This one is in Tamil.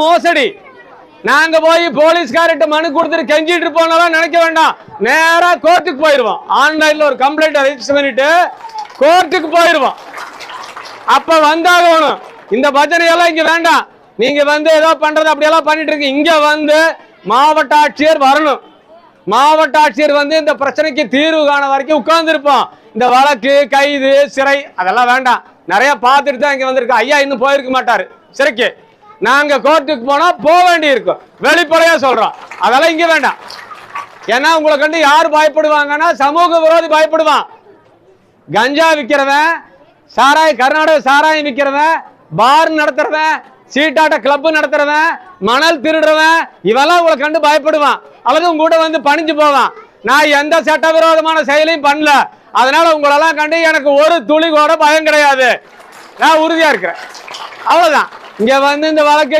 மோசடி. நாங்க போய் போலீஸ்கார்ட்ட மனு கொடுத்துட்டு கெஞ்சிட்டு போனாலும் நினைக்க வேண்டாம், நேரா கோர்ட்டுக்கு போயிருவோம். ஆன்லைன்ல ஒரு கம்ப்ளைண்ட் ரெஜிஸ்டர் பண்ணிட்டு கோர்ட்டுக்கு போயிருவோம். அப்ப வந்தாகணும். இந்த பஜனை எல்லாம் இங்க வேண்டாம். நீங்க ஏதோ பண்றது அப்படியெல்லாம் பண்ணிட்டு இருக்கு. இங்க மாவட்ட ஆட்சியர் வரணும். மாவட்ட ஆட்சியர் இந்த பிரச்சனைக்கு தீர்வு காண வரைக்கும் உட்கார்ந்து இருப்போம். இந்த வழக்கு, கைது, சிறை அதெல்லாம் வேண்டாம். நிறைய பார்த்துட்டு தான் இங்க வந்திருக்கு. ஐயா இன்னும் போயிருக்க மாட்டாரு சிறைக்கு. நாங்க கோர்ட்டுக்கு போனா போக வேண்டி இருக்கும். வெளிப்படையா சொல்றோம், அதெல்லாம் இங்க வேண்டாம். ஏன்னா உங்களை கண்டு யார் பயப்படுவாங்கன்னா சமூக விரோதி பயப்படுவான். கஞ்சா விற்கிறவன், கர்நாடக சாராயம் விற்கிறவன், பார் நடத்துறவன், சீட்டாட்ட கிளப் நடத்துறவன், மணல் திருடுறவன், இவெல்லாம் உங்களை கண்டு பயப்படுவான். அல்லது உங்க கூட பணிஞ்சு போவான். நான் எந்த சட்டவிரோதமான செயலையும் பண்ணல, அதனால உங்களெல்லாம் கண்டு எனக்கு ஒரு துளி கூட பயம் கிடையாது. நான் உறுதியா இருக்கிறேன். அவ்வளவுதான். இங்க இந்த வழக்கு